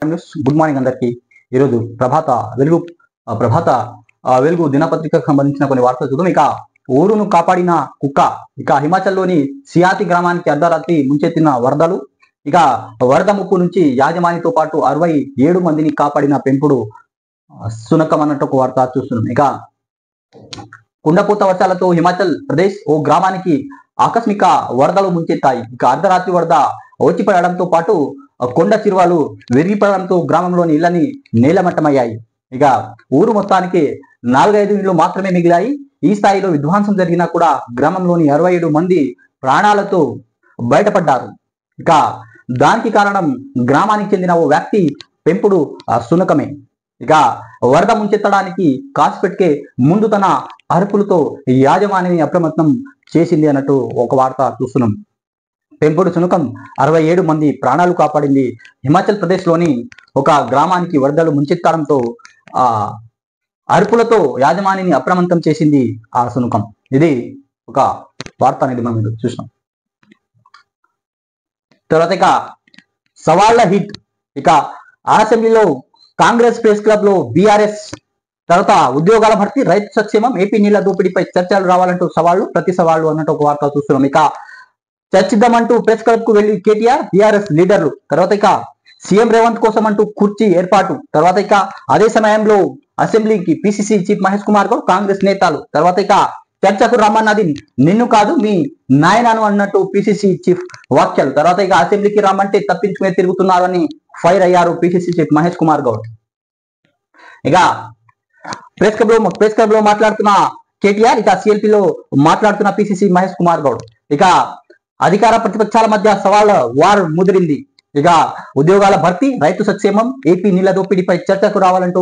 Good morning అందరికీ. ఈరోజు వెలుగు దినపత్రికకు సంబంధించిన కొన్ని వార్తలు చూద్దాం. ఇక ఊరును కాపాడిన కుక్క. ఇక హిమాచల్లోని సియాతి గ్రామానికి అర్ధరాత్రి ముంచెత్తిన వరదలు. ఇక వరద ముప్పు నుంచి యాజమానితో పాటు 67 మందిని కాపాడిన పెంపుడు శునకం అన్నట్టు ఒక వార్త చూస్తున్నాం. ఇక కుండపోత వర్షాలతో హిమాచల్ ప్రదేశ్ ఓ గ్రామానికి ఆకస్మిక వరదలు ముంచెత్తాయి. ఇక అర్ధరాత్రి వరద వచ్చి పడడంతో పాటు కొండ చిరువలు విరిగిపడడంతో గ్రామంలోని ఇళ్లని నేలమట్టమయ్యాయి. ఇక ఊరు మొత్తానికి 4-5 ఇళ్లు మాత్రమే మిగిలాయి. ఈ స్థాయిలో విధ్వంసం జరిగినా కూడా గ్రామంలోని 67 మంది ప్రాణాలతో బయటపడ్డారు. ఇక దానికి కారణం గ్రామానికి చెందిన ఓ వ్యక్తి పెంపుడు శునకమే. ఇక వరద ముంచెత్తడానికి కాసిపెట్టే ముందు తన అరుపులతో యాజమానిని అప్రమత్తం చేసింది అన్నట్టు ఒక వార్త చూస్తున్నాం. పెంపుడు శునకం 67 మంది ప్రాణాలు కాపాడింది. హిమాచల్ ప్రదేశ్లోని ఒక గ్రామానికి వరదలు ముంచెత్తడంతో అరుపులతో యాజమానిని అప్రమత్తం చేసింది ఆ శునకం. ఇది ఒక వార్త అనేది మనం చూసినాం. తర్వాత ఇక సవాళ్ల హిట్. ఇక అసెంబ్లీలో కాంగ్రెస్ ప్రెస్ క్లబ్ లో బీఆర్ఎస్. తర్వాత ఉద్యోగాల భర్తీ, రైతు సంక్షేమం, ఏపీ నీళ్ల దోపిడీపై చర్చలు రావాలంటూ సవాళ్లు, ప్రతి సవాళ్లు అన్నట్టు ఒక వార్త చూస్తున్నాం. ఇక చర్చిద్దామంటూ ప్రెస్ క్లబ్ కు వెళ్లి కేటీఆర్, బీఆర్ఎస్ లీడర్లు. తర్వాత ఇక సీఎం రేవంత్ కోసం అంటూ కుర్చీ ఏర్పాటు. తర్వాత ఇక అదే సమయంలో అసెంబ్లీకి పిసిసి చీఫ్ మహేష్ కుమార్ గౌడ్, కాంగ్రెస్ నేతలు. తర్వాత ఇక చర్చకు రమ్మన్నది నిన్ను కాదు మీ నాయనను అన్నట్టు పిసిసి చీఫ్ వ్యాఖ్యలు. తర్వాత ఇక అసెంబ్లీకి రమ్మంటే తప్పించుకునే తిరుగుతున్నారని ఫైర్ అయ్యారు పిసిసి చీఫ్ మహేష్ కుమార్ గౌడ్. ఇక ప్రెస్ క్లబ్ లో మాట్లాడుతున్న కేటీఆర్, ఇక సిఎల్పిలో మాట్లాడుతున్న పిసిసి మహేష్ కుమార్ గౌడ్. ఇక అధికార ప్రతిపక్షాల మధ్య సవాళ్ళ వార్ ముదిరింది. ఇక ఉద్యోగాల భర్తీ, రైతు సంక్షేమం, ఏపీ నీళ్ల దోపిడీపై చర్చకు రావాలంటూ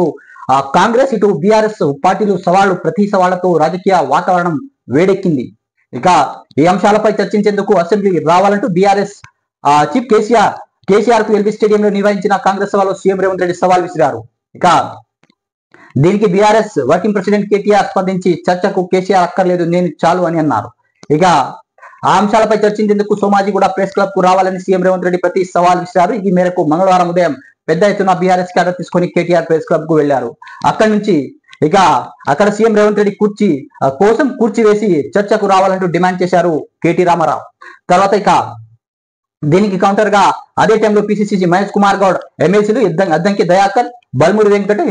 కాంగ్రెస్ ఇటు బీఆర్ఎస్ పార్టీలు సవాళ్లు, ప్రతి సవాళ్లతో రాజకీయ వాతావరణం వేడెక్కింది. ఇక ఈ అంశాలపై చర్చించేందుకు అసెంబ్లీ రావాలంటూ బీఆర్ఎస్ చీఫ్ కేసీఆర్ కు ఎల్బీ స్టేడియంలో నిర్వహించిన కాంగ్రెస్ సభలో సీఎం రేవంత్ రెడ్డి సవాల్ విసిరారు. ఇక దీనికి బీఆర్ఎస్ వర్కింగ్ ప్రెసిడెంట్ కేటీఆర్ స్పందించి చర్చకు కేసీఆర్ అక్కర్లేదు, నేను చాలు అని అన్నారు. ఇక ఆ అంశాలపై చర్చించేందుకు సోమాజిగూడ ప్రెస్ క్లబ్ కు రావాలని సీఎం రేవంత్ రెడ్డి ప్రతి సవాల్ విసిరారు. ఈ మేరకు మంగళవారం ఉదయం పెద్ద ఎత్తున బీఆర్ఎస్ క్యాడర్ తీసుకుని కేటీఆర్ ప్రెస్ క్లబ్ కు వెళ్లారు. అక్కడి నుంచి ఇక అక్కడ సీఎం రేవంత్ రెడ్డి కుర్చీ వేసి చర్చకు రావాలంటూ డిమాండ్ చేశారు కేటీ రామారావు. తర్వాత ఇక దీనికి కౌంటర్ గా అదే టైంలో పిసిసి మహేష్ కుమార్ గౌడ్, ఎమ్మెల్సీలు అద్దంకి దయాకర్, బల్మూరి వెంకట,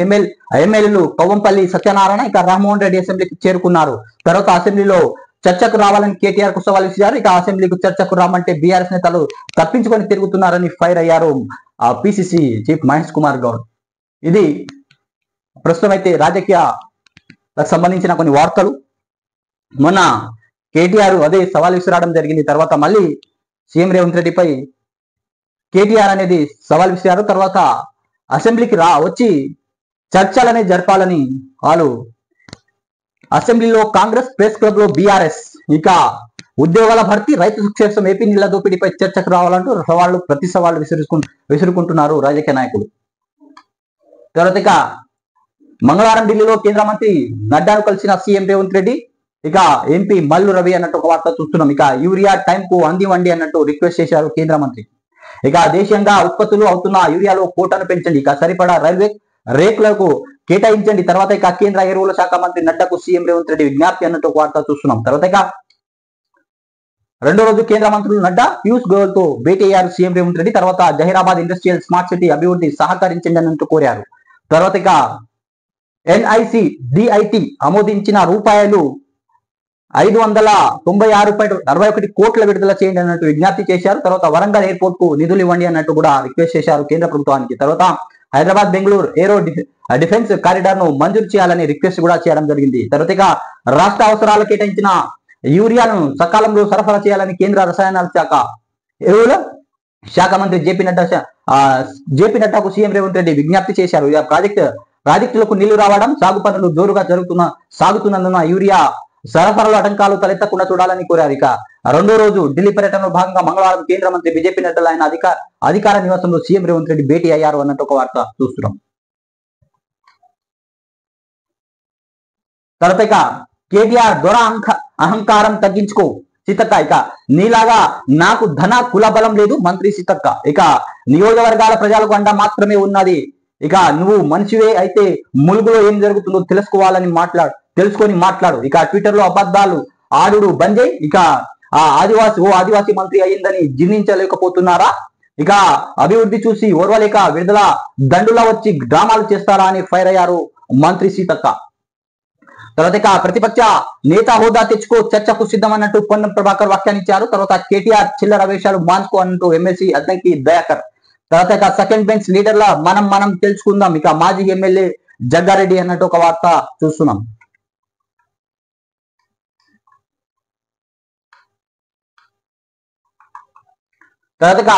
ఎమ్మెల్యేలు కవ్వంపల్లి సత్యనారాయణ, ఇక రామ్మోహన్ రెడ్డి అసెంబ్లీకి చేరుకున్నారు. తర్వాత అసెంబ్లీలో చర్చకు రావాలని కేటీఆర్ కు సవాల్ విసిరారు. ఇక అసెంబ్లీకి చర్చకు రామంటే బీఆర్ఎస్ నేతలు తప్పించుకొని తిరుగుతున్నారని ఫైర్ అయ్యారు పిసిసి చీఫ్ మహేష్ కుమార్ గౌడ్. ఇది ప్రస్తుతం అయితే రాజకీయాలకు సంబంధించిన కొన్ని వార్తలు. మొన్న కేటీఆర్ అదే సవాల్ విసిరావడం జరిగింది. తర్వాత మళ్ళీ సీఎం రేవంత్ రెడ్డిపై కేటీఆర్ అనేది సవాల్ విసిరారు. తర్వాత అసెంబ్లీకి వచ్చి చర్చలు అనేది జరపాలని వాళ్ళు అసెంబ్లీలో కాంగ్రెస్, ప్రెస్ క్లబ్ లో బీఆర్ఎస్. ఇక ఉద్యోగాల భర్తీ, రైతు సంక్షేమం, ఏపీ నీళ్ల దోపిడీపై చర్చకు రావాలంటూ సవాళ్లు, ప్రతి సవాళ్లు విసురుకుంటున్నారు రాజకీయ నాయకులు. తర్వాత ఇక మంగళవారం ఢిల్లీలో కేంద్ర మంత్రి నడ్డాను కలిసిన సీఎం రేవంత్ రెడ్డి. ఇక ఎంపీ మల్లు రవి అన్నట్టు ఒక వార్త చూస్తున్నాం. ఇక యూరియా టైం కు అందివ్వండి అన్నట్టు రిక్వెస్ట్ చేశారు కేంద్ర మంత్రి. ఇక దేశీయంగా ఉత్పత్తులు అవుతున్న యూరియాలో కోటాను పెంచండి, ఇక సరిపడా రైల్వే రేకులకు కేటాయించండి. తర్వాత ఇక కేంద్ర ఎరువుల శాఖ మంత్రి నడ్డాకు సీఎం రేవంత్ రెడ్డి విజ్ఞప్తి అన్నట్టు ఒక వార్త చూస్తున్నాం. తర్వాత ఇక రెండో రోజు కేంద్ర మంత్రులు నడ్డా, పీయూష్ గోయల్ తో భేటీ అయ్యారు సీఎం రేవంత్ రెడ్డి. తర్వాత జహీరాబాద్ ఇండస్ట్రియల్ స్మార్ట్ సిటీ అభివృద్ధి సహకరించండి అన్నట్టు కోరారు. తర్వాత ఇక ఎన్ఐసి డిఐటి ఆమోదించిన రూపాయలు 596.41 కోట్ల విడుదల చేయండి అన్నట్టు విజ్ఞప్తి చేశారు. తర్వాత వరంగల్ ఎయిర్పోర్ట్ కు నిధులు ఇవ్వండి అన్నట్టు కూడా రిక్వెస్ట్ చేశారు కేంద్ర ప్రభుత్వానికి. తర్వాత హైదరాబాద్ బెంగళూరు ఏరో డిఫెన్స్ కారిడార్ ను మంజూరు చేయాలని రిక్వెస్ట్ కూడా చేయడం జరిగింది. తర్వాత ఇక రాష్ట్ర అవసరాలు కేటాయించిన యూరియాను సకాలంలో సరఫరా చేయాలని కేంద్ర రసాయనాల శాఖ, ఎరువుల శాఖ మంత్రి జేపీ నడ్డాకు సీఎం రేవంత్ రెడ్డి విజ్ఞప్తి చేశారు. ప్రాజెక్టులకు నీళ్లు రావడం, సాగు పనులు జోరుగా సాగుతున్నందున యూరియా సరఫరాలో ఆటంకాలు తలెత్తకుండా చూడాలని కోరారు. ఇక రెండో రోజు ఢిల్లీ పర్యటనలో భాగంగా మంగళవారం కేంద్ర మంత్రి బీజేపీ నేతలు ఆయన అధికార నివాసంలో సీఎం రేవంత్ రెడ్డి భేటీ అయ్యారు అన్నట్టు ఒక వార్త చూస్తున్నాం. తర్వాత ఇక కేటీఆర్ దొర అహంకారం తగ్గించుకో సీతక్క. ఇక నీలాగా నాకు ధన కుల బలం లేదు మంత్రి సీతక్క. ఇక నియోజకవర్గాల ప్రజలకు అండ మాత్రమే ఉన్నది. ఇక నువ్వు మనిషివే అయితే ములుగులో ఏం జరుగుతుందో తెలుసుకొని మాట్లాడు. ఇక ట్విట్టర్ లో అబద్ధాలు ఆడుడు బంద్. ఇక ఆదివాసి మంత్రి అయిందని జీర్ణించలేకపోతున్నారా? ఇక అభివృద్ధి చూసి ఓర్వలేక విడుదల దండులా వచ్చి డ్రామాలు చేస్తారా అని ఫైర్ అయ్యారు మంత్రి సీతక్క. తర్వాత ఇక ప్రతిపక్ష నేత హోదా తెచ్చుకో చర్చకు సిద్ధమన్నట్టు పొన్నం ప్రభాకర్ వ్యాఖ్యానించారు. తర్వాత కేటీఆర్ చిల్లర వేషాలు మాన్సుకో అన్నట్టు ఎమ్మెల్సీ అద్దంకి దయాకర్. తర్వాత ఇక సెకండ్ బెంచ్ లీడర్ల మనం తెలుసుకుందాం. ఇక మాజీ ఎమ్మెల్యే జగ్గారెడ్డి అన్నట్టు ఒక వార్త చూస్తున్నాం. తర్వాత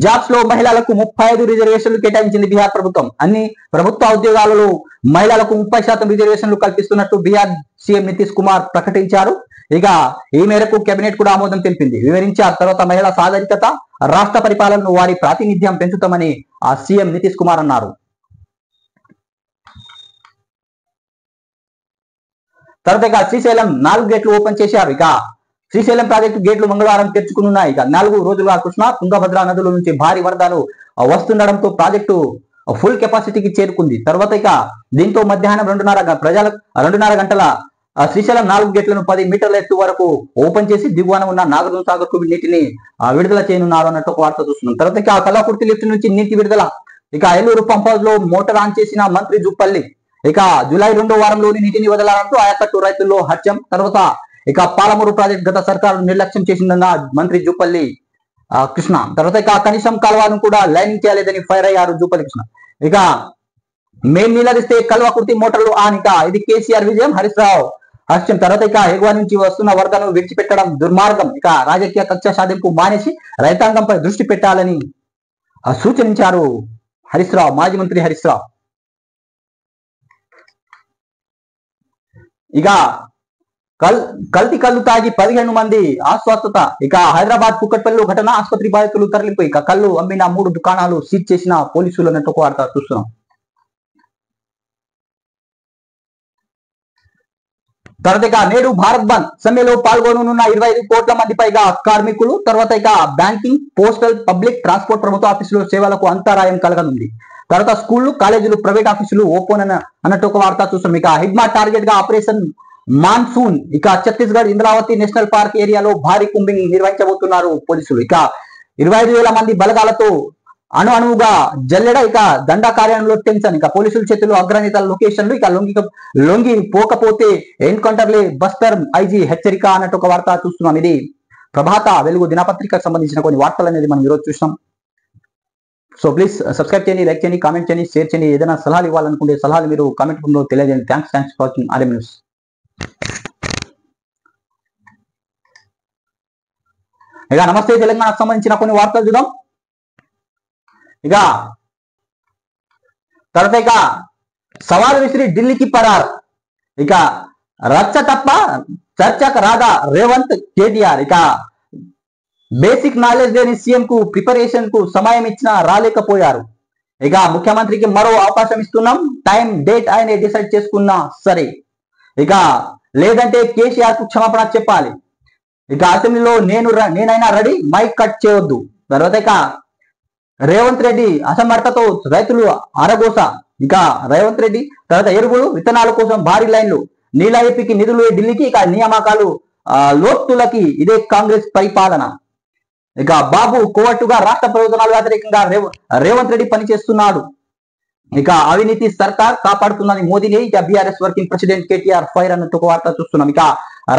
జాబ్స్ లో మహిళలకు 35 రిజర్వేషన్లు కేటాయించింది బీహార్ ప్రభుత్వం. అన్ని ప్రభుత్వ ఉద్యోగాలలో మహిళలకు 30% రిజర్వేషన్లు కల్పిస్తున్నట్టు బీహార్ సీఎం నితీష్ కుమార్ ప్రకటించారు. ఇక ఈ మేరకు కేబినెట్ కూడా ఆమోదం తెలిపింది, వివరించారు. తర్వాత మహిళా సాధికారత, రాష్ట్ర పరిపాలనను వారి ప్రాతినిధ్యం పెంచుతామని ఆ సీఎం నితీష్ కుమార్ అన్నారు. తర్వాత ఇక శ్రీశైలం 4 గేట్లు ఓపెన్ చేశారు. ఇక శ్రీశైలం ప్రాజెక్టు గేట్లు మంగళవారం తెరుచుకున్నాయి. ఇక 4 రోజులుగా కృష్ణా, తుంగభద్ర నదుల నుంచి భారీ వరదలు వస్తుండడంతో ప్రాజెక్టు ఫుల్ కెపాసిటీకి చేరుకుంది. తర్వాత ఇక దీంతో మధ్యాహ్నం 2:30 గంటల శ్రీశైలం 4 గేట్లను 10 మీటర్ల ఎత్తు వరకు ఓపెన్ చేసి దిగువన ఉన్న నాగార్జున సాగర్ కు నీటిని విడుదల చేయనున్నారు అన్నట్టు ఒక వార్త చూస్తున్నాం. తర్వాత ఇక కల్వకుర్తి లిఫ్ట్ నుంచి నీటి విడుదల. ఇక ఏలూరు పంప్ హౌస్ లో మోటార్ ఆన్ చేసిన మంత్రి జూపల్లి. ఇక జూలై 2వ వారంలోని నీటిని వదలాలంటూ ఆయకట్టు రైతుల్లో హర్షం. తర్వాత ఇక పాలమూరు ప్రాజెక్ట్ గత సర్కారు నిర్లక్ష్యం చేసిందన్న మంత్రి జూపల్లి కృష్ణ. తర్వాత ఇక కనీసం కాలువను కూడా లైనింగ్ చేయలేదని ఫైర్ అయ్యారు జూపల్లి కృష్ణ. ఇక మేం నిలదీస్తే కల్వకుర్తి మోటార్లు ఆన్. ఇక ఇది కేసీఆర్ విజయం, హరీష్ రావు హర్షం. తర్వాత ఇక ఎగువ నుంచి వస్తున్న వరదను విడిచిపెట్టడం దుర్మార్గం. ఇక రాజకీయ కక్ష సాధింపు మానేసి రైతాంగంపై దృష్టి పెట్టాలని సూచించారు హరీష్ రావు, మాజీ మంత్రి హరీష్ రావు. ఇక కల్తీ కళ్ళు తాగి 15 మంది అస్వస్థత. ఇక హైదరాబాద్ కుక్కట్పల్లి ఘటన, ఆసుపత్రి బాధితులు తరలింపు. ఇక కళ్ళు అమ్మిన 3 దుకాణాలు సీజ్ చేసిన పోలీసులు అన్నట్టు ఒక వార్త చూస్తున్నాం. తర్వాత ఇక నేడు భారత్ బంద్ సమ్మెలో పాల్గొననున్న 25 కోట్ల మంది పైగా కార్మికులు. తర్వాత ఇక బ్యాంకింగ్, పోస్టల్, పబ్లిక్ ట్రాన్స్పోర్ట్ ప్రభుత్వ ఆఫీసులు సేవలకు అంతరాయం కలగనుంది. తర్వాత స్కూళ్లు, కాలేజీలు, ప్రైవేట్ ఆఫీసులు ఓపెన్ అన్నట్టు ఒక వార్త చూస్తున్నాం. ఇక హిడ్మా టార్గెట్ గా ఆపరేషన్ మాన్సూన్. ఇక ఛత్తీస్గఢ్ ఇంద్రావతి నేషనల్ పార్క్ ఏరియాలో భారీ కుంబింగ్ నిర్వహించబోతున్నారు పోలీసులు. ఇక 25,000 మంది బలగాలతో అణువుగా జల్లెడ. ఇక దండా కార్యాలయంలో టెన్షన్. ఇక పోలీసుల చేతుల్లో అగ్రనేతల లొకేషన్లు. ఇక లొంగి పోకపోతే ఎన్కౌంటర్లే, బస్తర్ ఐజీ హెచ్చరిక అన్నట్టు ఒక వార్త చూస్తున్నాం. ఇది ప్రభాత వెలుగు దినపత్రికకు సంబంధించిన కొన్ని వార్తలు అనేది మనం ఈరోజు చూసాం. సో ప్లీజ్ సబ్స్క్రైబ్ చేయండి, లైక్ చేయండి, కామెంట్ చేయండి, షేర్ చేయండి. ఏదైనా సలహాలు ఇవ్వాలనుకుంటే సలహాలు మీరు కామెంట్ రూపంలో తెలియజేయండి. Thanks for watching RM news. ఇక నమస్తే తెలంగాణకు సంబంధించిన కొన్ని వార్తలు చూద్దాం. ఇక తర్వాత ఇక సవాల్ విసిరి ఢిల్లీకి పరార్. ఇక రచ్చ తప్ప చర్చకు రాదా రేవంత్, కేటీఆర్. ఇక బేసిక్ నాలెడ్జ్ లేని సీఎం కు ప్రిపరేషన్ కు సమయం ఇచ్చినా రాలేకపోయారు. ఇక ముఖ్యమంత్రికి మరో అవకాశం ఇస్తున్నాం, టైం డేట్ ఆయనే డిసైడ్ చేసుకున్నా సరే. ఇక లేదంటే కేసీఆర్ కు క్షమాపణ చెప్పాలి. ఇక అసెంబ్లీలో నేనైనా రెడీ, మైక్ కట్ చేయొద్దు. తర్వాత ఇక రేవంత్ రెడ్డి అసమర్థతో రైతులు అరగోస. ఇక రేవంత్ రెడ్డి తర్వాత ఎరువులు, విత్తనాల కోసం భారీ లైన్లు, నీళ్ళ ఏపీకి నిధులు ఢిల్లీకి. ఇక నియామకాలు లోతులకి ఇదే కాంగ్రెస్ పరిపాలన. ఇక బాబు కోవట్టుగా రాష్ట్ర ప్రయోజనాలు వ్యతిరేకంగా రేవంత్ రెడ్డి పనిచేస్తున్నాడు. ఇక అవినీతి సర్కార్ కాపాడుతుందని మోదీని. ఇక BRS working president KTR fire అన్నట్టు ఒక వార్త చూస్తున్నాం. ఇక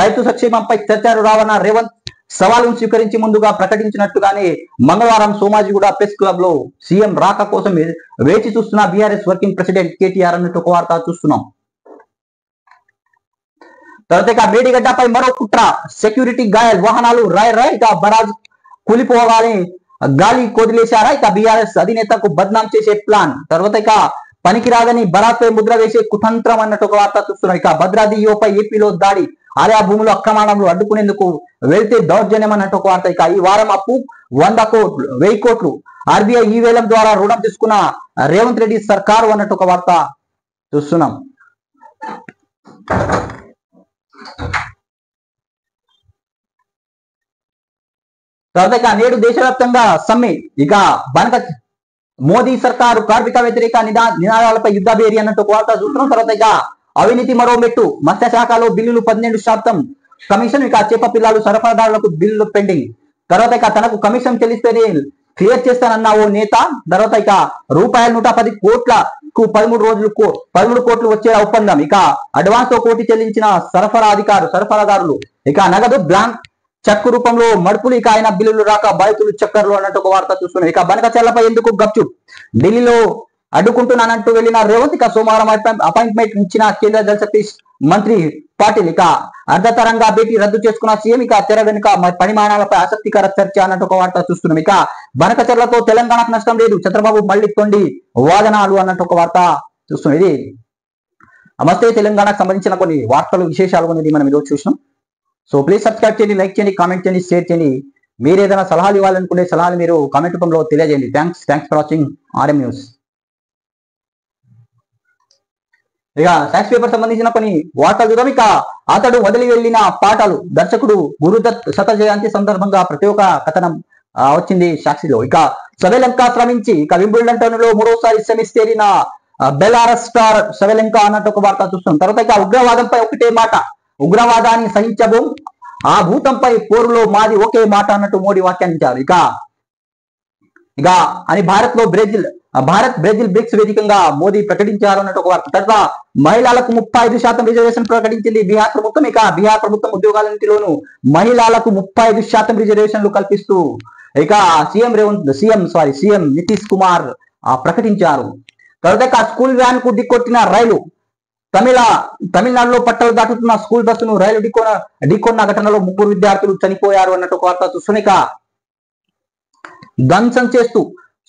రైతు సంక్షేమంపై చర్చలు రావన్న రేవంత్ సవాలును స్వీకరించి ముందుగా ప్రకటించినట్టుగానే మంగళవారం సోమాజిగూడ ప్రెస్ క్లబ్ లో సీఎం రాక కోసం వేచి చూస్తున్న బీఆర్ఎస్ వర్కింగ్ ప్రెసిడెంట్ కేటీఆర్ అన్నట్టు ఒక వార్త చూస్తున్నాం. తర్వాత ఇక మేడిగడ్డపై మరో కుట్ర, సెక్యూరిటీ గాయాలు, వాహనాలు రాయ్. ఇక బరాజ్ కూలిపోగానే గాలి కొదిలేశారా. ఇక బీఆర్ఎస్ అధినేతకు బద్నాం చేసే ప్లాన్. తర్వాత ఇక పనికిరాదని బరాత్ పై ముద్ర వేసే కుతంత్రం అన్నట్టు ఒక వార్త చూస్తున్నాం. ఇక భద్రాద్రి యువపై ఏపీలో దాడి, ఆలయ భూములు అక్రమణలు అడ్డుకునేందుకు వెళ్తే దౌర్జన్యం అన్నట్టు ఒక వార్త. ఇక ఈ వారం అప్పు 100 కోట్లు, 1000 కోట్లు ఆర్బీఐ ఈ వేలం ద్వారా రుణం తీసుకున్న రేవంత్ రెడ్డి సర్కారు అన్నట్టు ఒక వార్త చూస్తున్నాం. తర్వాత ఇక నేడు దేశవ్యాప్తంగా సమ్మె. ఇక మోదీ సర్కారు కార్మిక వ్యతిరేక నినాదాలపై యుద్ధ బేరి అన్నట్టు ఒక వార్త చూస్తున్నాం. తర్వాత ఇక అవినీతి మరో మెట్టు, మత్స్య శాఖలో బిల్లులు 12% కమిషన్, ఇక చేప పిల్లలు సరఫరాదారులకు బిల్లులు పెండింగ్. తర్వాత ఇక తనకు కమిషన్ చెల్లిస్తేనే క్లియర్ చేస్తానన్న ఓ నేత. తర్వాత ఇక రూపాయలు 110 కోట్లకు 13 కోట్లు వచ్చే ఒప్పందం. ఇక అడ్వాన్స్ తో కోటి చెల్లించిన సరఫరాదారులు. ఇక నగదు బ్లాంక్ చెక్ రూపంలో మడుపులు. ఇక ఆయన బిల్లులు రాక బాధితులు చక్కర్లు అన్నట్టు ఒక వార్త చూస్తున్నాం. ఇక బనకచెర్లపై ఎందుకు గప్చుప్, ఢిల్లీలో అడ్డుకుంటున్నానంటూ వెళ్లిన రేవంత్. ఇక సోమవారం అపాయింట్మెంట్ ఇచ్చిన కేంద్ర జలశక్తి మంత్రి పాటిల్. ఇక అర్ధతరంగా భేటీ రద్దు చేసుకున్న సీఎం. ఇక తెర వెనుక పరిమాణాలపై ఆసక్తికర చర్చ అన్నట్టు ఒక వార్త చూస్తున్నాం. ఇక బనకచెర్లతో తెలంగాణకు నష్టం లేదు, చంద్రబాబు మళ్లీ తొండి వాదనాలు అన్నట్టు ఒక వార్త చూస్తున్నాం. ఇది నమస్తే తెలంగాణకు సంబంధించిన కొన్ని వార్తలు విశేషాలు అనేది మనం ఈరోజు చూసినాం. సో ప్లీజ్ సబ్స్క్రైబ్ చేయండి, లైక్ చేయండి, కామెంట్ చేయండి, షేర్ చేయండి. మీరు ఏదైనా సలహాలు ఇవ్వాలనుకుంటే సలహాలు మీరు కామెంట్ రూపంలో తెలియజేయండి. Thanks for watching RM news. ఇక సాక్షి పేపర్ సంబంధించిన కొన్ని వార్తలు చూద్దాం. ఇక అతడు వదిలి వెళ్లిన పాటలు, దర్శకుడు గురుదత్ శత జయంతి సందర్భంగా ప్రతి ఒక్క కథనం వచ్చింది సాక్షిలో. ఇక సవెలంక శ్రమించి ఇక వింబుల్డన్ టౌన్లో మూడోసారి సెమీస్ తేలిన బెలారస్ స్టార్ సవెలంక అన్నట్టు ఒక వార్త చూస్తాం. తర్వాత ఇక ఉగ్రవాదంపై ఒకటే మాట, ఉగ్రవాదాన్ని సహించబోం, ఆ భూతంపై పోరులో మాది ఒకే మాట అన్నట్టు మోడీ వ్యాఖ్యానించారు. ఇక అని భారత్ బ్రెజిల్ బ్రిక్స్ వేదికగా మోదీ ప్రకటించారు అన్నట్టు ఒక వార్త. తర్వాత మహిళలకు 35% రిజర్వేషన్ ప్రకటించింది బీహార్ ప్రభుత్వం. ఇక బీహార్ ప్రభుత్వం ఉద్యోగాలన్నింటిలోనూ మహిళలకు 35% రిజర్వేషన్లు కల్పిస్తూ ఇక సీఎం నితీష్ కుమార్ ప్రకటించారు. తర్వాత స్కూల్ వ్యాన్ కు ఢీకొట్టిన రైలు, తమిళనాడులో పట్టలు దాటుతున్న స్కూల్ బస్సును రైలు ఢీకొన్న ఘటనలో 3 విద్యార్థులు చనిపోయారు అన్నట్టు ఒక వార్త చూస్తున్నాం. ధ్వంసం చేస్తూ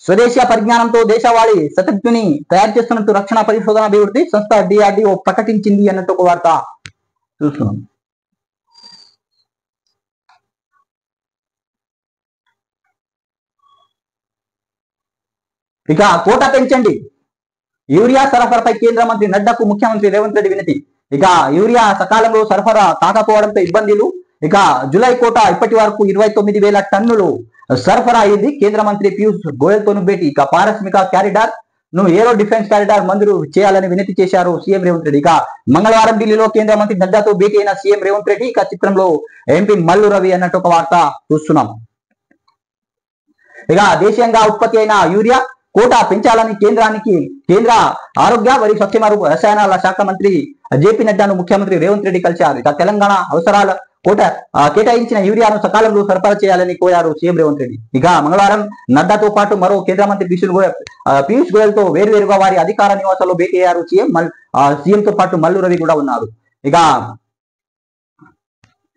స్వదేశీయ పరిజ్ఞానంతో దేశవాళీ శతజ్ఞుని తయారు చేస్తున్నట్టు రక్షణ పరిశోధన అభివృద్ధి సంస్థ DRDO ప్రకటించింది అన్నట్టు ఒక వార్త చూస్తున్నాం. ఇక కోట పెంచండి, యూరియా సరఫరాపై కేంద్ర మంత్రి నడ్డాకు ముఖ్యమంత్రి రేవంత్ రెడ్డి వినతి. ఇక యూరియా సకాలంలో సరఫరా కాకపోవడంతో ఇబ్బందులు. ఇక జూలై కోట ఇప్పటి వరకు 29,000 టన్నులు సరఫరా అయింది. కేంద్ర మంత్రి పీయూష్ గోయల్ తోను భేటీ. ఇక పారిశ్రామిక క్యారిడార్ ను ఏరో డిఫెన్స్ క్యారిడార్ మంజూరు చేయాలని వినతి చేశారు సీఎం రేవంత్ రెడ్డి. ఇక మంగళవారం ఢిల్లీలో కేంద్ర మంత్రి నడ్డాతో భేటీ అయిన సీఎం రేవంత్ రెడ్డి. ఇక చిత్రంలో ఎంపీ మల్లు రవి అన్నట్టు ఒక వార్త చూస్తున్నాం. ఇక దేశీయంగా ఉత్పత్తి అయిన యూరియా కోట పెంచాలని కేంద్ర ఆరోగ్య మరియు సక్షేమ రసాయనాల శాఖ మంత్రి జేపీ నడ్డాను ముఖ్యమంత్రి రేవంత్ రెడ్డి కలిశారు. ఇక తెలంగాణ అవసరాల కేటాయించిన యూరియాను సకాలంలో సరఫరా చేయాలని కోరారు సీఎం రేవంత్ రెడ్డి. ఇక మంగళవారం నడ్డాతో పాటు మరో కేంద్ర మంత్రి పీయూష్ గోయల్ తో వేరువేరుగా వారి అధికార నివాసాల్లో భేటీ అయ్యారు సీఎం తో పాటు మల్లు రవి కూడా ఉన్నారు. ఇక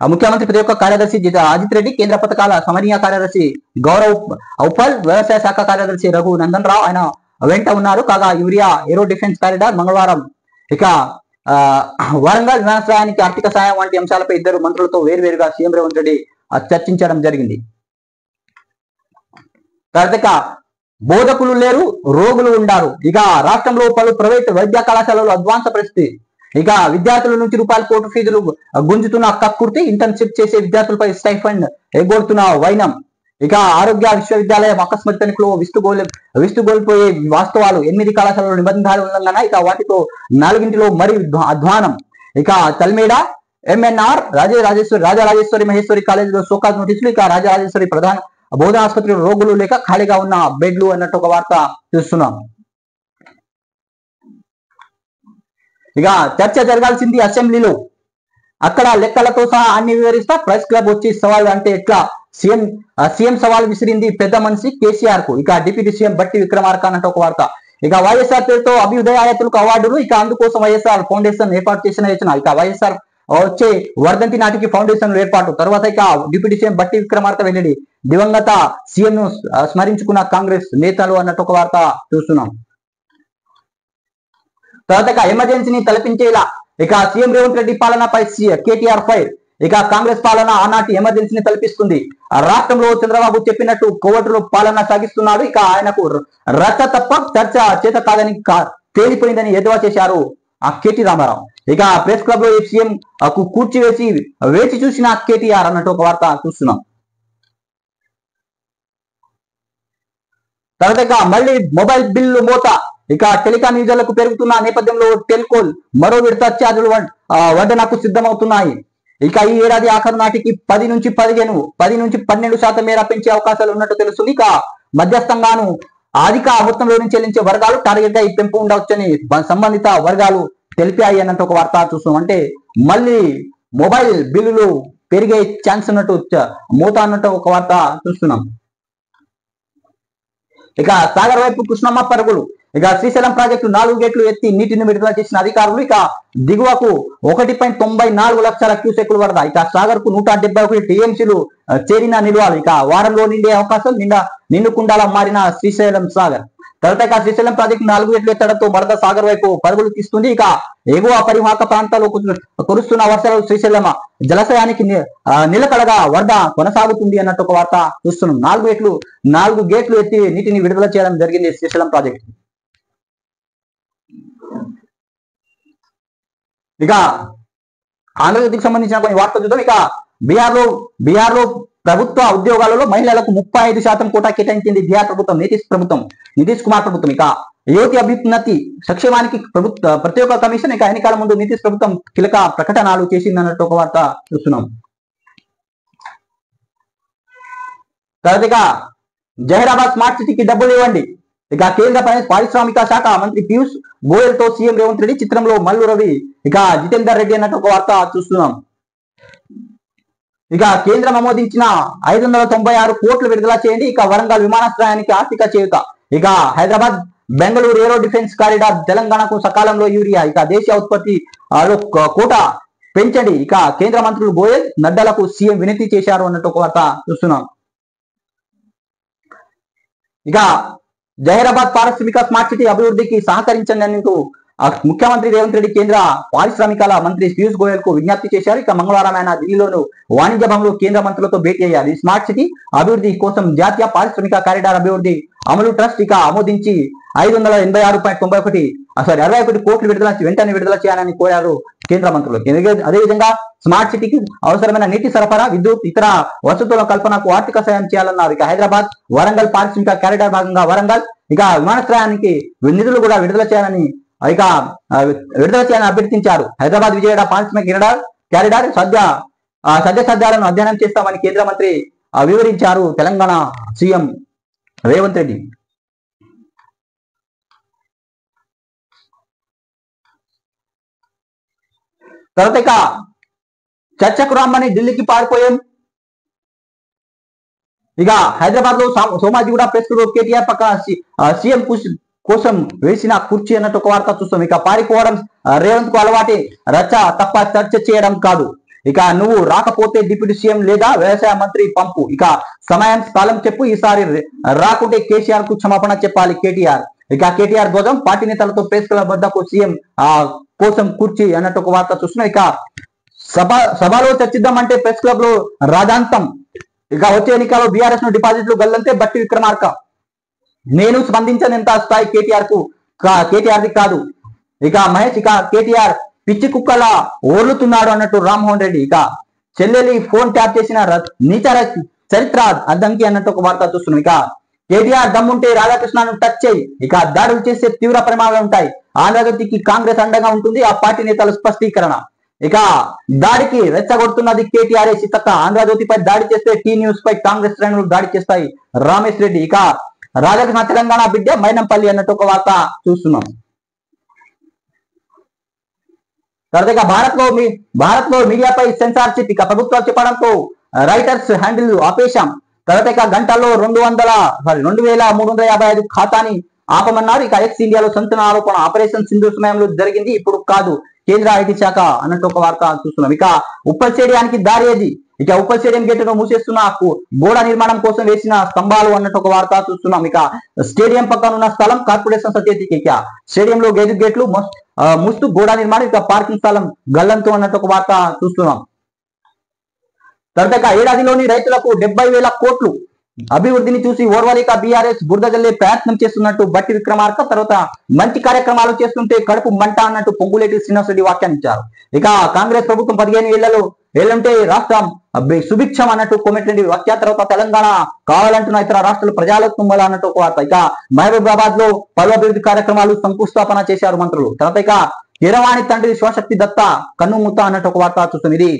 ముఖ్యమంత్రి ప్రతి ఒక్క కార్యదర్శి అజిత్ రెడ్డి, కేంద్ర పథకాల సమన్వయ కార్యదర్శి గౌరవ్ ఔపల్, వ్యవసాయ శాఖ కార్యదర్శి రఘు నందన్ రావు ఆయన వెంట ఉన్నారు. కాగా యూరియా ఏరో డిఫెన్స్ కారిడార్ మంగళవారం ఇక వరంగల్ విమానాశ్రయానికి ఆర్థిక సాయం వంటి అంశాలపై ఇద్దరు మంత్రులతో వేరువేరుగా సీఎం రేవంత్ రెడ్డి చర్చించడం జరిగింది. తర్వాత బోధకులు లేరు, రోగులు ఉండారు. ఇక రాష్ట్రంలో పలు ప్రైవేటు వైద్య కళాశాలలో అధ్వాంస పరిస్థితి. ఇక విద్యార్థుల నుంచి కోటి ఫీజులు గుంజుతున్న కక్కుర్తి, ఇంటర్న్షిప్ చేసే విద్యార్థులపై స్టైఫండ్ ఎగ్గొడుతున్న వైనం. ఇక ఆరోగ్య విశ్వవిద్యాలయం అకస్మాత్ తనిఖీలో విస్తుగోల్పోయే వాస్తవాలు, 8 కళాశాలలో నిబంధనల ఉల్లంఘన. ఇక వాటితో 4 మరి అధ్వానం. ఇక తల్మేడ MNR రాజరాజేశ్వరి మహేశ్వరి కాలేజీలో షోకాజ్ నోటీసులు. ఇక రాజరాజేశ్వరి ప్రధాన బోధన ఆసుపత్రిలో రోగులు లేక ఖాళీగా ఉన్న బెడ్లు అన్నట్టు ఒక వార్త చూస్తున్నాం. ఇక చర్చ జరగాల్సింది అసెంబ్లీలో, అక్కడ లెక్కలతో సహా అన్ని వివరిస్తా, ప్రెస్ క్లబ్ వచ్చి సవాల్ అంటే ఎట్లా, సీఎం సవాల్ విసిరింది పెద్ద మనిషి కేసీఆర్ కు. ఇక డిప్యూటీ సీఎం బట్టి విక్రమార్క అన్నట్టు ఒక వార్త. ఇక వైఎస్ఆర్ పేరుతో అభ్యుదయాయతులకు అవార్డులు. ఇక అందుకోసం వైఎస్ఆర్ ఫౌండేషన్ ఏర్పాటు చేసిన యోచన. ఇక వైఎస్ఆర్ వచ్చే వర్ధంతి నాటికి ఫౌండేషన్ ఏర్పాటు. తర్వాత ఇక డిప్యూటీ సీఎం బట్టి విక్రమార్క వెల్లడి, దివంగత సీఎం ను స్మరించుకున్న కాంగ్రెస్ నేతలు అన్నట్టు ఒక వార్త చూస్తున్నాం. తర్వాత ఎమర్జెన్సీని తలపించేలా ఇక సీఎం రేవంత్ రెడ్డి పాలనపై కేటీఆర్ ఫైర్. ఇక కాంగ్రెస్ పాలన ఆనాటి ఎమర్జెన్సీని తలపిస్తుంది. రాష్ట్రంలో చంద్రబాబు చెప్పినట్టు కోవటులో పాలన సాగిస్తున్నాడు. ఇక ఆయనకు రచ్చ తప్ప చర్చ చేత కాదని తేలిపోయిందని ఎద్దేవా చేశారు కేటీ రామారావు. ఇక ప్రెస్ క్లబ్ లో సీఎం కూర్చివేసి వేచి చూసిన కేటీఆర్ అన్నట్టు ఒక వార్త చూస్తున్నాం. తర్వాత ఇక మళ్ళీ మొబైల్ బిల్లు మోత. ఇక టెలికాం యూజర్లకు పెరుగుతున్న నేపథ్యంలో టెల్కోల్ మరో విడత ఛార్జీలు వడ్డనకు సిద్ధమవుతున్నాయి. ఇక ఈ ఏడాది ఆఖరు నాటికి 10 నుంచి 12% మేర పెంచే అవకాశాలు ఉన్నట్టు తెలుస్తుంది. ఇక మధ్యస్థంగాను అధిక మొత్తంలో నుంచి చెల్లించే వర్గాలు టార్గెట్ గా ఈ పెంపు ఉండవచ్చని సంబంధిత వర్గాలు తెలిపాయి అన్నట్టు ఒక వార్త చూస్తున్నాం. అంటే మళ్ళీ మొబైల్ బిల్లులు పెరిగే ఛాన్స్ ఉన్నట్టు మోత అన్నట్టు ఒక వార్త చూస్తున్నాం. ఇక సాగర్ వైపు కృష్ణమ్మ పరుగులు. ఇక శ్రీశైలం ప్రాజెక్టు 4 గేట్లు ఎత్తి నీటిని విడుదల చేసిన అధికారులు. ఇక దిగువకు 1.94 లక్షల క్యూసెక్కులు వరద. ఇక సాగర్ కు 171 టీఎంసీలు చేరిన నిల్వలు. ఇక వారంలో నిండే అవకాశం నిండుకుండాల మారిన శ్రీశైలం సాగర్. తర్వాత ఇక శ్రీశైలం ప్రాజెక్టు 4 గేట్లు ఎత్తడంతో వరద సాగర్ వైపు పరుగులు తీస్తుంది. ఇక ఎగువ పరివాహక ప్రాంతాల్లో కురుస్తున్న వర్షాలు శ్రీశైలం జలాశయానికి నిలకడగా వరద కొనసాగుతుంది అన్నట్టు ఒక వార్త చూస్తున్నాం. 4 గేట్లు ఎత్తి నీటిని విడుదల చేయడం జరిగింది శ్రీశైలం ప్రాజెక్టు. ఇక ఆంధ్రజ్యోతికి సంబంధించిన కొన్ని వార్తలు చూద్దాం. ఇక బీహార్ లో ప్రభుత్వ ఉద్యోగాలలో మహిళలకు 35% కోటా కేటాయించింది బీహార్ ప్రభుత్వం, నితీష్ కుమార్ ప్రభుత్వం. ఇక యువతి అభ్యున్నతి సంక్షేమానికి ప్రత్యేక కమిషన్. ఇక ఎన్నికల ముందు నితీష్ ప్రభుత్వం కీలక ప్రకటనలు చేసింది అన్నట్టు ఒక వార్త చూస్తున్నాం. తర్వాత ఇక జహీరాబాద్ స్మార్ట్ సిటీకి డబ్బులు ఇవ్వండి. ఇక కేంద్ర పారిశ్రామిక శాఖ మంత్రి పీయూష్ గోయల్ తో సీఎం రేవంత్ రెడ్డి. చిత్రంలో మల్లు రవి, ఇక జితేందర్ రెడ్డి అన్నట్టు ఒక వార్త చూస్తున్నాం. ఇక కేంద్రం ఆమోదించిన 596 కోట్లు విడుదల చేయండి. ఇక వరంగల్ విమానాశ్రయానికి ఆర్థిక చేయూత. ఇక హైదరాబాద్ బెంగళూరు ఏరో డిఫెన్స్ కారిడార్. తెలంగాణకు సకాలంలో యూరియా. ఇక దేశీయ ఉత్పత్తి కోటా పెంచండి. ఇక కేంద్ర మంత్రులు గోయల్ నడ్డాలకు సీఎం వినతి చేశారు అన్నట్టు ఒక వార్త చూస్తున్నాం. ఇక జహీరాబాద్ పారిశ్రామిక స్మార్ట్ సిటీ అభివృద్ధికి సహకరించండి ముఖ్యమంత్రి రేవంత్ రెడ్డి కేంద్ర పారిశ్రామికాల మంత్రి పీయూష్ గోయల్ కు విజ్ఞప్తి చేశారు. ఇక మంగళవారం ఆయన ఢిల్లీలోను వాణిజ్య భవన్లో కేంద్ర మంత్రులతో భేటీ అయ్యారు. ఈ స్మార్ట్ సిటీ అభివృద్ధి కోసం జాతీయ పారిశ్రామిక కారిడార్ అభివృద్ధి అమలు ట్రస్ట్ ఇక ఆమోదించి 586.91 కోట్లు వెంటనే విడుదల చేయాలని కోరారు కేంద్ర మంత్రులు. అదేవిధంగా స్మార్ట్ సిటీకి అవసరమైన నీటి సరఫరా, విద్యుత్, ఇతర వసతుల కల్పనకు ఆర్థిక సాయం చేయాలన్నారు. ఇక హైదరాబాద్ వరంగల్ పారిశ్రామిక కారిడార్ భాగంగా వరంగల్ ఇక విమానాశ్రయానికి నిధులు కూడా విడుదల చేయాలని అభ్యర్థించారు. హైదరాబాద్ విజయవాడ పారిశ్రామిక కారిడార్ సాధ్యాలను అధ్యయనం చేస్తామని కేంద్ర మంత్రి వివరించారు తెలంగాణ సీఎం రేవంత్ రెడ్డి. తర్వాత ఇక చర్చకు రమ్మని ఢిల్లీకి పారిపోయాం. ఇక హైదరాబాద్ లో సోమాజిగూడ ప్రెస్ క్లబ్ కేటీఆర్ పక్కన సీఎం కోసం వేసిన కుర్చీ అన్నట్టు ఒక వార్త చూస్తాం. ఇక పారిపోవడం రేవంత్ కు అలవాటే, రచ్చ తప్ప చర్చ చేయడం కాదు. ఇక నువ్వు రాకపోతే డిప్యూటీ సీఎం లేదా వ్యవసాయ మంత్రి పంపు. ఇక సమయం స్థలం చెప్పు, ఈసారి రాకుంటే కేసీఆర్ కు క్షమాపణ చెప్పాలి కేటీఆర్. ఇక కేటీఆర్ ధ్వజం పార్టీ నేతలతో ప్రెస్ క్లబ్ వద్దకు సీఎం కోసం కుర్చీ అన్నట్టు ఒక వార్త చూస్తున్నాం. ఇక సభలో చర్చిద్దామంటే ప్రెస్ క్లబ్ లో రాజాంతం. ఇక వచ్చే ఎన్నికల్లో బీఆర్ఎస్ ను డిపాజిట్లు గల్లంతే బట్టి విక్రమార్క. నేను స్పందించనంత స్థాయి కేటీఆర్ది కాదు. ఇక మహేష్ ఇక కేటీఆర్ పిచ్చి కుక్కలా ఓర్లుతున్నాడు అన్నట్టు రామ్మోహన్ రెడ్డి. ఇక చెల్లెలి ఫోన్ ట్యాప్ చేసిన నీచర చరిత్ర అద్దంకి అన్నట్టు ఒక వార్త చూస్తున్నాం. ఇక కేటీఆర్ దమ్ముంటే రాధాకృష్ణను టచ్ చేయి. ఇక దాడులు చేసే తీవ్ర పరిమాణాలు ఉంటాయి. ఆంధ్రజ్యోతికి కాంగ్రెస్ అండగా ఉంటుంది. ఆ పార్టీ నేతల స్పష్టీకరణ. ఇక దాడికి రెచ్చగొడుతున్నది కేటీఆర్ సీతక్క. ఆంధ్రజ్యోతిపై దాడి చేస్తే టీ న్యూస్ పై కాంగ్రెస్ శ్రేణులు దాడి చేస్తాయి రామేష్ రెడ్డి. ఇక రాధాకృష్ణ తెలంగాణ బిడ్డ మైనంపల్లి అన్నట్టు ఒక వార్త చూస్తున్నాం. తర్వాత భారత్ లో మీడియాపై సెన్సార్షిప్. ఇక ప్రభుత్వాలు చెప్పడంతో రైటర్స్ హ్యాండిల్ ఆపేశాం. తర్వాత ఇక గంటల్లో 2355 ఖాతాని ఆపమన్నారు. ఇక ఎక్స్ ఇండియాలో సంచలన ఆరోపణ. ఆపరేషన్ సింధూర్ సమయంలో జరిగింది, ఇప్పుడు కాదు, కేంద్ర ఐటీ శాఖ అన్నట్టు ఒక వార్త చూస్తున్నాం. ఇక ఉప్పల్ స్టేడియానికి దారి ఏది. ఇక ఉప్పల్ స్టేడియం గేటును మూసేస్తున్న గోడ నిర్మాణం కోసం వేసిన స్తంభాలు అన్నట్టు ఒక వార్త చూస్తున్నాం. ఇక స్టేడియం పక్కన ఉన్న స్థలం కార్పొరేషన్ సచేతికి. ఇక స్టేడియంలో గేట్లు ముస్తు గోడ నిర్మాణం. ఇక పార్కింగ్ స్థలం గల్లంతో అన్నట్టు ఒక వార్త చూస్తున్నాం. తర్వాత ఏడాదిలోని రైతులకు 70,000 కోట్లు అభివృద్ధిని చూసి ఓర్వలేక బీఆర్ఎస్ బురద జల్లే ప్రయత్నం చేస్తున్నట్టు బట్టి విక్రమార్క. తర్వాత మంచి కార్యక్రమాలు చేస్తుంటే కడుపు మంట అన్నట్టు పొంగులేటి శ్రీనివాసరెడ్డి వ్యాఖ్యానించారు. ఇక కాంగ్రెస్ ప్రభుత్వం 15 ఏళ్లలో ఏలంటే రాష్ట్రం సుభిక్షం అన్నట్టు కోమటిరెడ్డి వ్యాఖ్య. తర్వాత తెలంగాణ కావాలంటున్న ఇతర రాష్ట్రాలు ప్రజలకు తుమ్మల అన్నట్టు ఒక వార్త. ఇక మహబూబాబాద్ లో పలు అభివృద్ధి కార్యక్రమాలు శంకుస్థాపన చేశారు మంత్రులు. తర్వాత ఇక కీరవాణి తండ్రి శివశక్తి దత్త కన్నుమూత అన్నట్టు ఒక వార్త చూస్తాం. ఇది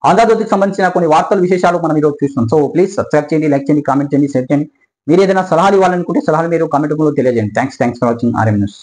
ఆంధ్రజ్యోతికి సంబంధించిన కొన్ని వార్తల విశేషాలు మనం ఈరోజు చూస్తున్నాం. సో ప్లీజ్ సబ్స్క్రైబ్ చేయండి, లైక్ చేయండి, కామెంట్ చేయండి, షేర్ చేయండి. మీరు ఏదైనా సలహాలు ఇవ్వాలనుకుంటే సలహాలు మీరు కామెంట్ రూపంలో తెలియజేయండి. Thanks for watching RM news.